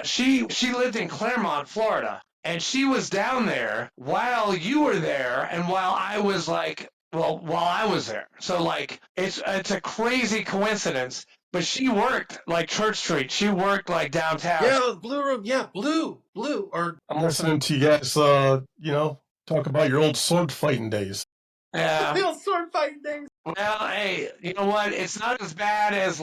lived in Claremont, Florida, and she was down there while you were there and while I was there. So it's a crazy coincidence. But she worked like Church Street. She worked like downtown. Yeah, Blue Room. Yeah, Blue. Or I'm listening to you guys, talk about your old sword fighting days. Yeah. The old sword fighting days. Well, hey, you know what? It's not as bad as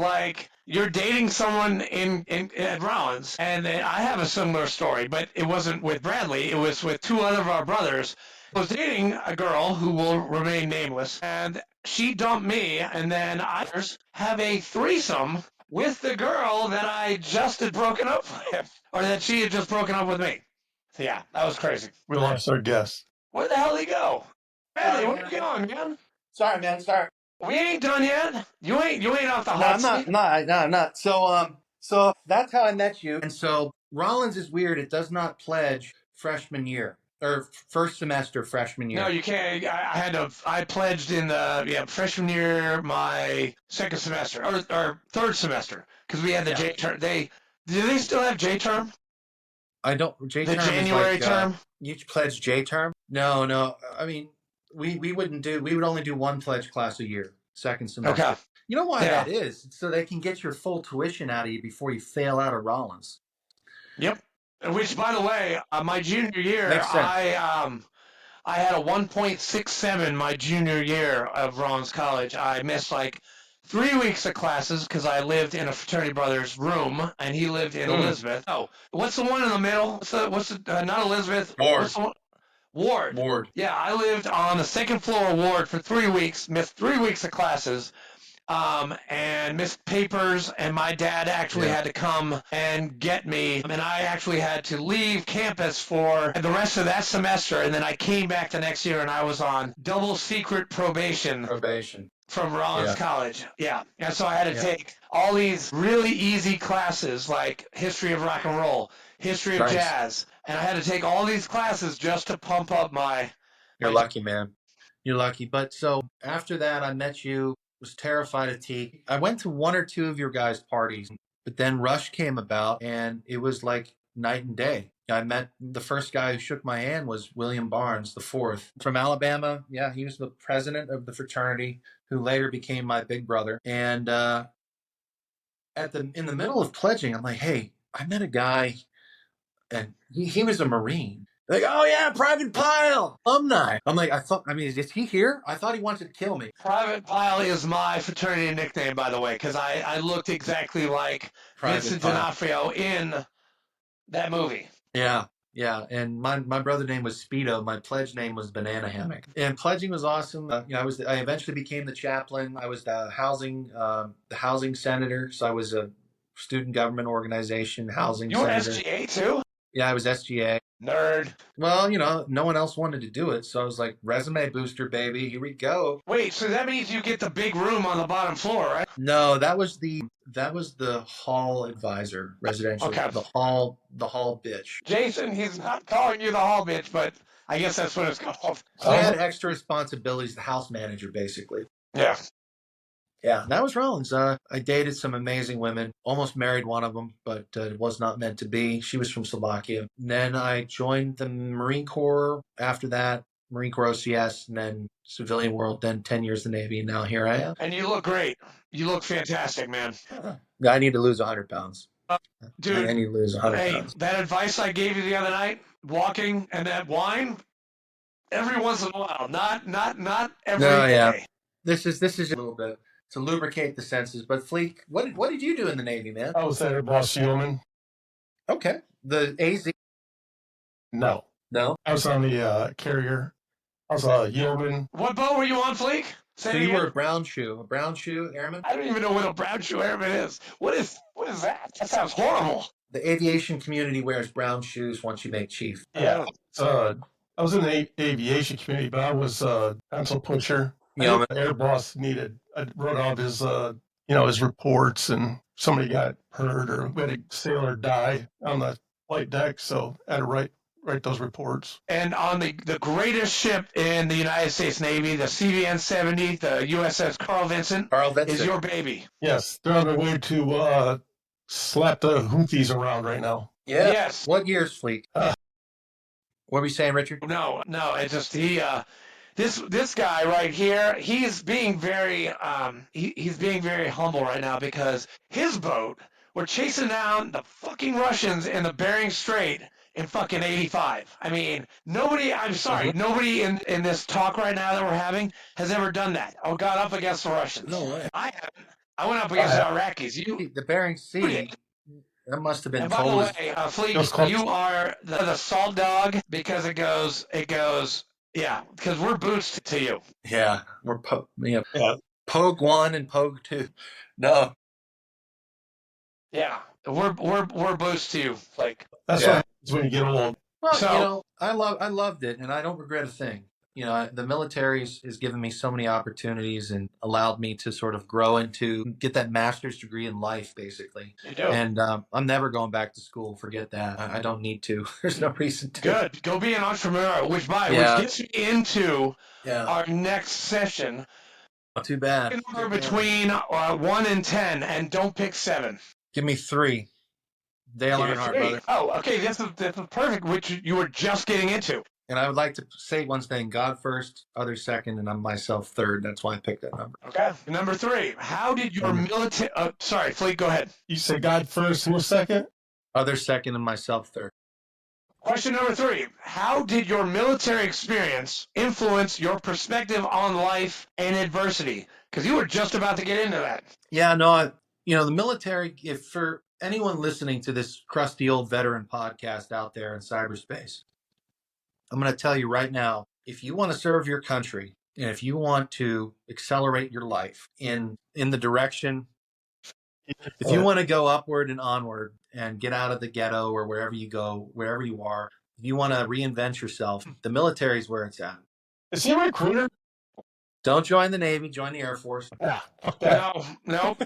you're dating someone at Rollins, and I have a similar story, but it wasn't with Bradley. It was with two other of our brothers. I was dating a girl who will remain nameless, and she dumped me, and then I have a threesome with the girl that I just had broken up with, or that she had just broken up with me. So yeah, that was crazy. We lost our guest. Where the hell did he go? Bradley, where you going, man? Sorry, man. Sorry. We ain't done yet. You ain't off the hot seat. No, I'm not. So that's how I met you. And so Rollins is weird. It does not pledge freshman year or first semester freshman year. No, you can't. I pledged in the freshman year, my second semester or third semester because we had the J term. Do they still have J term? I don't. J term. The January term. You pledge J term? No. I mean, we wouldn't do. We would only do one pledge class a year, second semester. Okay. You know why that is? So they can get your full tuition out of you before you fail out of Rollins. Yep. Which, by the way, my junior year, I had a 1.67 my junior year of Rollins College. I missed 3 weeks of classes because I lived in a fraternity brother's room, and he lived in Elizabeth. Oh, what's the one in the middle? What's the not Elizabeth? Ward. Ward. Yeah, I lived on the second floor of Ward for 3 weeks, missed 3 weeks of classes, and missed papers, and my dad actually had to come and get me, and I actually had to leave campus for the rest of that semester, and then I came back the next year, and I was on double secret probation. From Rollins College. Yeah. And so I had to take all these really easy classes like history of rock and roll, history of jazz, and I had to take all these classes just to pump up my... You're lucky, man. You're lucky. But so after that, I met you, was terrified of tea. I went to one or two of your guys' parties, but then Rush came about, and it was like night and day. I met the first guy who shook my hand was William Barnes, the fourth, from Alabama. Yeah, he was the president of the fraternity, who later became my big brother. And in the middle of pledging, I'm like, hey, I met a guy, and he was a Marine. Like, oh yeah, Private Pile, alumni. I'm like, is he here? I thought he wanted to kill me. Private Pile is my fraternity nickname, by the way, because I looked exactly like Private Vincent Pile. D'Onofrio in that movie. Yeah. Yeah, and my brother's name was Speedo. My pledge name was Banana Hammock, and pledging was awesome. I eventually became the chaplain. I was the housing senator. So I was a student government organization housing You were senator. SGA too? Yeah, I was SGA. Nerd. Well, no one else wanted to do it, so I was like, resume booster, baby. Here we go. Wait, so that means you get the big room on the bottom floor, right? No, that was the hall advisor, residential. Okay. The hall bitch. Jason, he's not calling you the hall bitch, but I guess that's what it's called. So I had extra responsibilities, the house manager, basically. Yeah. Yeah, that was Rollins. I dated some amazing women, almost married one of them, but it was not meant to be. She was from Slovakia. And then I joined the Marine Corps after that, Marine Corps OCS, and then civilian world, then 10 years the Navy, and now here I am. And you look great. You look fantastic, man. I need to lose 100 pounds. Dude, I need to lose 100 hey, pounds. that advice I gave you the other night, walking and that wine, every once in a while, not every day. This is a little bit to lubricate the senses. But Fleek, what did you do in the Navy, man? I was Air Boss Yeoman. Okay, the AZ. No. I was on the carrier. I was a yeoman. What boat were you on, Fleek? So you were a brown shoe airman? I don't even know what a brown shoe airman is. What is that? That sounds horrible. The aviation community wears brown shoes once you make chief. Yeah. I was in the aviation community, but I was a pencil pusher. The air boss I wrote off his his reports, and somebody got hurt or we had a sailor die on the flight deck, so I had to write those reports. And on the greatest ship in the United States Navy, the CVN-70, the USS Carl Vinson, is your baby. Yes, they're on their way to slap the Houthis around right now. Yeah. Yes. What year's fleet? What were we saying, Richard? No, it's just this guy right here, he's being very he's being very humble right now because his boat, we're chasing down the fucking Russians in the Bering Strait in fucking 85. I mean, nobody in this talk right now that we're having has ever done that or got up against the Russians. No way. I haven't. I went up against the Iraqis. The Bering Sea. That must have been and cold. By the way, Fleet, you are the salt dog because it goes, yeah, because we're boots to you. Yeah, we're Pogue 1 and Pogue 2. No. Yeah, we're boots to you. Like that's what happens when you get old. Well, I loved it, and I don't regret a thing. The military has given me so many opportunities and allowed me to sort of grow get that master's degree in life, basically. You do. And I'm never going back to school. Forget that. I don't need to. There's no reason to. Good. Go be an entrepreneur, which gets me into our next session. Not too bad. Pick a number between 1 and 10, and don't pick 7. Give me 3. Dale Earnhardt, brother. Oh, okay. This is perfect, which you were just getting into. And I would like to say one thing: God first, others second, and I'm myself third. That's why I picked that number. Okay. Number 3. How did your military? Sorry, Fleet. Go ahead. You say God first, who second? Others second, and myself third. Question number 3. How did your military experience influence your perspective on life and adversity? Because you were just about to get into that. Yeah, no, the military, if for anyone listening to this crusty old veteran podcast out there in cyberspace, I'm going to tell you right now, if you want to serve your country and if you want to accelerate your life in the direction, if you want to go upward and onward and get out of the ghetto or wherever you go, wherever you are, if you want to reinvent yourself, the military is where it's at. Is he a recruiter? Don't join the Navy, join the Air Force. Yeah. Okay. No,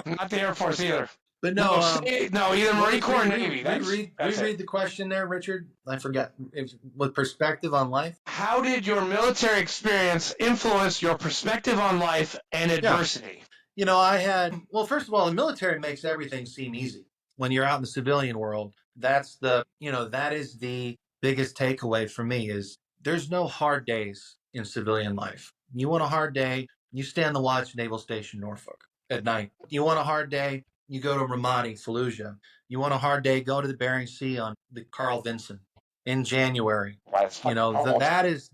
not the Air Force either. But no, either Marine Corps or Navy. Reread the question there, Richard. I forgot. With perspective on life. How did your military experience influence your perspective on life and adversity? First of all, the military makes everything seem easy. When you're out in the civilian world, that is the biggest takeaway for me is there's no hard days in civilian life. You want a hard day, you stay on the watch at Naval Station Norfolk at night. You want a hard day, you go to Ramadi, Fallujah. You want a hard day, go to the Bering Sea on the Carl Vinson. in January. You know,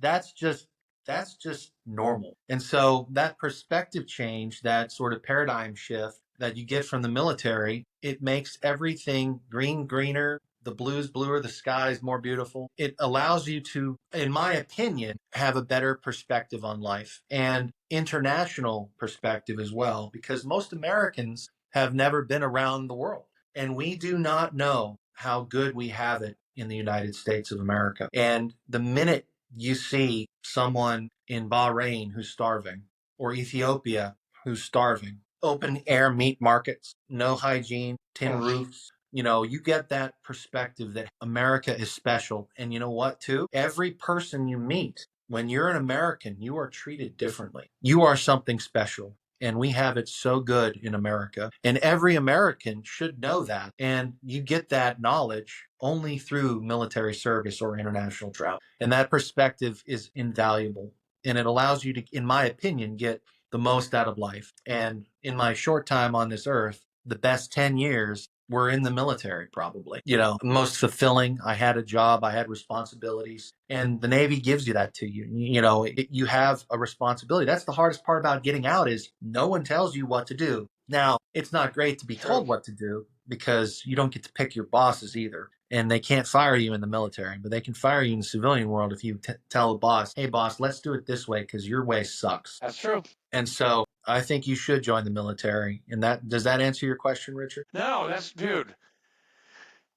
that's just normal. And so that perspective change, that sort of paradigm shift that you get from the military, it makes everything greener, the blue's bluer, the sky is more beautiful. It allows you to, in my opinion, have a better perspective on life and international perspective as well, because most Americans have never been around the world. And we do not know how good we have it in the United States of America. And the minute you see someone in Bahrain who's starving, or Ethiopia who's starving, open air meat markets, no hygiene, tin roofs, you know, you get that perspective that America is special. And you know what, too? Every person you meet, when you're an American, you are treated differently. You are something special. And we have it so good in America. And every American should know that. And you get that knowledge only through military service or international travel. And that perspective is invaluable. And it allows you to, in my opinion, get the most out of life. And in my short time on this earth, the best 10 years were in the military, probably. You know, most fulfilling. I had a job, I had responsibilities, and the Navy gives you that to you. You know, you have a responsibility. That's the hardest part about getting out is no one tells you what to do. Now, it's not great to be told what to do because you don't get to pick your bosses either. And they can't fire you in the military, but they can fire you in the civilian world if you tell the boss, hey, boss, let's do it this way because your way sucks. That's true. And so I think you should join the military. And that does that answer your question, Richard? No, dude.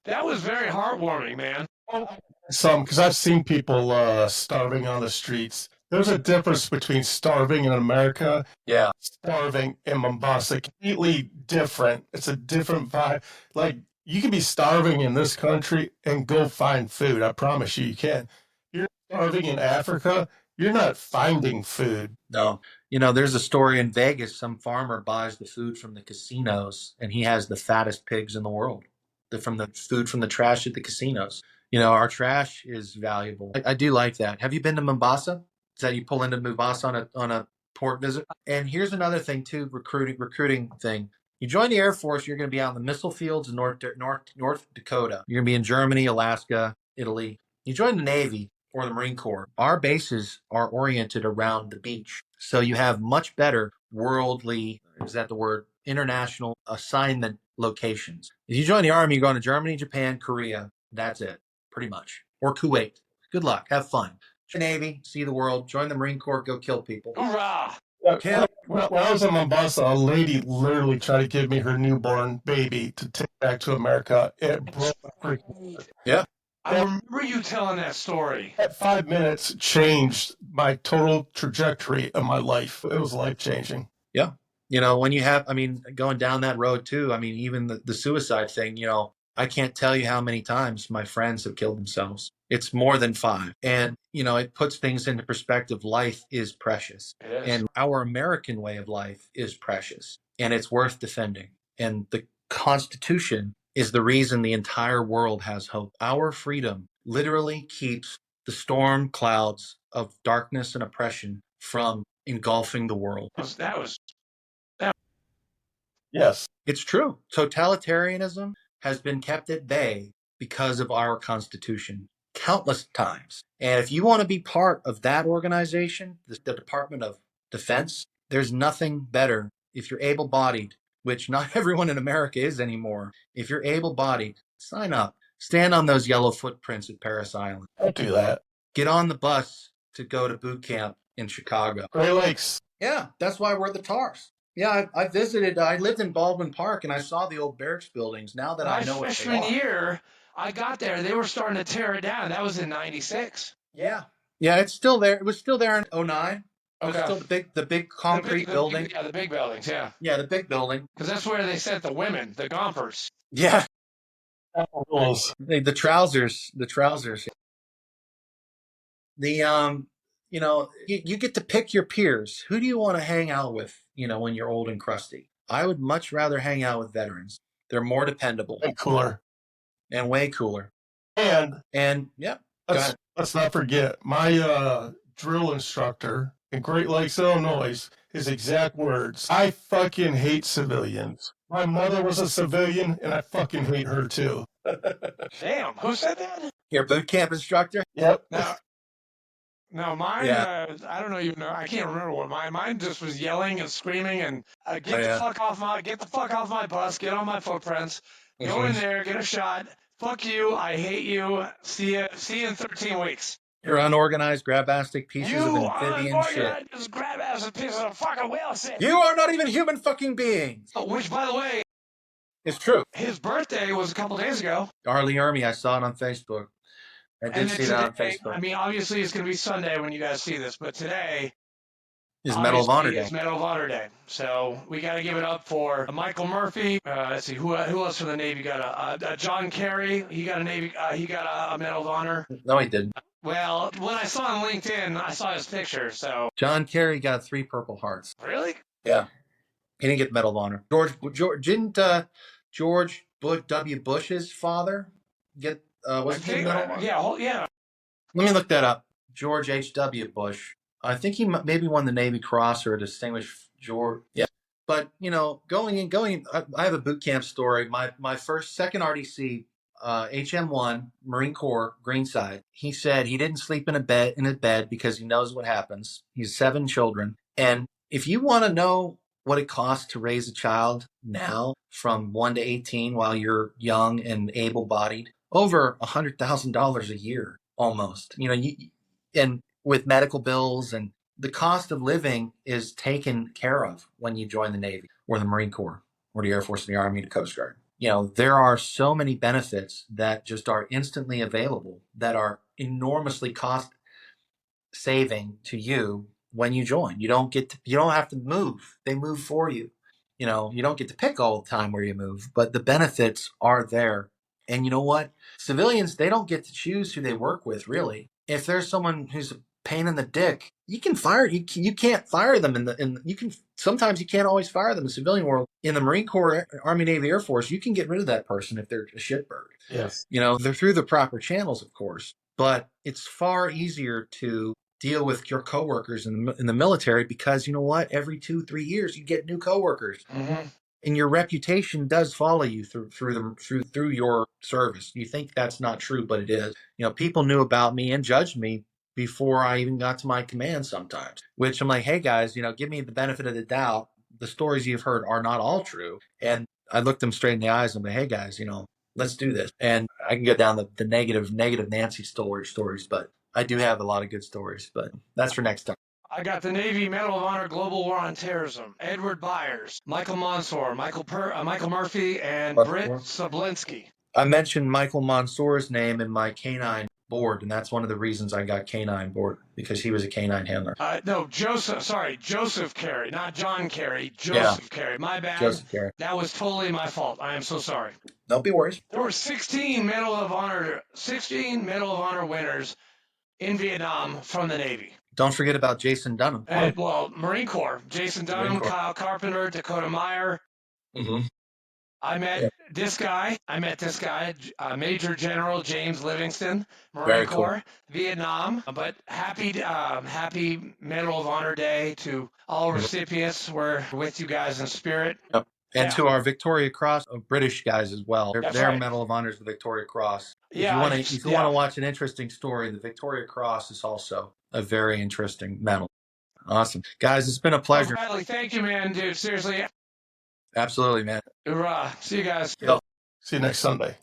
That was very heartwarming, man. Some, because I've seen people starving on the streets. There's a difference between starving in America, Yeah, starving in Mombasa. Completely different. It's a different vibe. Like, you can be starving in this country and go find food. I promise you can. You're starving in Africa, you're not finding food. no. You know, there's a story in Vegas. Some farmer buys the food from the casinos, and he has the fattest pigs in the world. From the food from the trash at the casinos. You know, our trash is valuable. I do like that. Have you been to Mombasa? Is that you pull into Mombasa on a port visit? And here's another thing too, recruiting thing. You join the Air Force, you're going to be out in the missile fields in North Dakota. You're going to be in Germany, Alaska, Italy. You join the Navy or the Marine Corps. Our bases are oriented around the beach. So you have much better worldly, is that the word, international assignment locations. If you join the Army, you're going to Germany, Japan, Korea. That's it, pretty much. Or Kuwait. Good luck. Have fun. Join the Navy, see the world. Join the Marine Corps, go kill people. Hoorah! When I was in Mombasa, a lady literally tried to give me her newborn baby to take back to America. It broke my freaking heart. Yeah. I remember you telling that story. That 5 minutes changed my total trajectory of my life. It was life-changing. Yeah. You know, when you have, I mean, going down that road too, I mean, even the suicide thing, you know, I can't tell you how many times my friends have killed themselves. It's more than 5. And, you know, it puts things into perspective. Life is precious. It is. And our American way of life is precious. And it's worth defending. And the Constitution is the reason the entire world has hope. Our freedom literally keeps the storm clouds of darkness and oppression from engulfing the world. That was Yes. It's true. Totalitarianism has been kept at bay because of our Constitution countless times. And if you want to be part of that organization, the Department of Defense, there's nothing better if you're able-bodied, which not everyone in America is anymore. If you're able-bodied, sign up. Stand on those yellow footprints at Parris Island. Don't do that. Get on the bus to go to boot camp in Chicago. Great Lakes. Yeah, that's why we're the TARS. Yeah, I visited, I lived in Baldwin Park and I saw the old barracks buildings. Now that I know what they freshman are. year, I got there. They were starting to tear it down. That was in '96. Yeah. Yeah, it's still there. It was still there in 2009. It was Okay. still the big concrete building. Yeah, the big buildings, yeah. Yeah, the big building. Because that's where they sent the women, the gompers. Yeah. Rules. The trousers. You know, you get to pick your peers. Who do you want to hang out with, you know, when you're old and crusty? I would much rather hang out with veterans. They're more dependable. And cooler. And way cooler. And yeah. let's not forget, my drill instructor in Great Lakes, Illinois, his exact words, I fucking hate civilians. My mother was a civilian, and I fucking hate her too. Damn, who said that? You're a boot camp instructor? Yep. No, mine. Yeah. I don't know. Even know. I can't remember what mine. Mine just was yelling and screaming and get the yeah. fuck off my bus. Get on my footprints. Go in there. Get a shot. Fuck you. I hate you. See you in 13 weeks. You're unorganized, grabastic pieces You of amphibian shit. unorganized, just grab ass pieces of fucking whale shit. You are not even human fucking beings. Oh, which, by the way, It's true. his birthday was a couple days ago. Arlie Ermy, I saw it on Facebook. I did And see that on today, Facebook. I mean, obviously it's going to be Sunday when you guys see this, but today Is Medal of Honor Day. It's Medal of Honor Day. So we got to give it up for Michael Murphy. Let's see, who else from the Navy got a John Kerry? He got a Navy. He got a Medal of Honor. No, he didn't. Well, when I saw on LinkedIn, I saw his picture. So John Kerry got 3 Purple Hearts. really? Yeah. He didn't get the Medal of Honor. George W. Bush's father get was he Medal of Honor? Yeah. Let me look that up. George H.W. Bush. I think he maybe won the Navy Cross or a Distinguished George. Yeah. But, you know, I have a boot camp story. My second RDC, HM1, Marine Corps, Greenside, he said he didn't sleep in a bed because he knows what happens. He's 7 children. And if you want to know what it costs to raise a child now from 1 to 18 while you're young and able-bodied, over $100,000 a year almost. You know, and with medical bills, and the cost of living is taken care of when you join the Navy or the Marine Corps or the Air Force and the Army and the Coast Guard. You know, there are so many benefits that just are instantly available that are enormously cost saving to you when you join. You don't have to move. They move for you. You know, you don't get to pick all the time where you move, but the benefits are there. And you know what? Civilians, they don't get to choose who they work with, really. If there's someone who's a pain in the dick, you can fire. You can't fire them sometimes you can't always fire them in the civilian world. In the Marine Corps, Army, Navy, Air Force, you can get rid of that person if they're a shitbird. Yes. You know, they're through the proper channels, of course, but it's far easier to deal with your coworkers in the military because you know what? Every 2-3 years, you get new coworkers. Mm-hmm. And your reputation does follow you through your service. You think that's not true, but it is. You know, people knew about me and judged me before I even got to my command sometimes, which I'm like, hey guys, you know, give me the benefit of the doubt. The stories you've heard are not all true. And I looked them straight in the eyes and I'm like, hey guys, you know, let's do this. And I can go down the negative Nancy stories, but I do have a lot of good stories, but that's for next time. I got the Navy Medal of Honor Global War on Terrorism, Edward Byers, Michael Monsoor, Michael Murphy, and Britt Sablinski. I mentioned Michael Monsoor's name in my canine board, and that's one of the reasons I got canine board, because he was a canine handler. No, Joseph Carey, not John Carey, Joseph Carey. My bad. Joseph Carey. That was totally my fault. I am so sorry. Don't be worried. There were 16 Medal of Honor winners in Vietnam from the Navy. Don't forget about Jason Dunham. Marine Corps. Jason Dunham, Kyle Carpenter, Dakota Meyer. Mm-hmm. I met this guy, Major General James Livingston, Marine Corps, Vietnam. But happy Medal of Honor Day to all recipients. We're with you guys in spirit. Yep. And to our Victoria Cross British guys as well. Their right. Medal of Honor is the Victoria Cross. Yeah, if you want to watch an interesting story, the Victoria Cross is also a very interesting medal. Awesome. Guys, it's been a pleasure. Bradley, thank you, man, dude. Seriously. Absolutely, man. Hoorah. See you guys. See you next Sunday.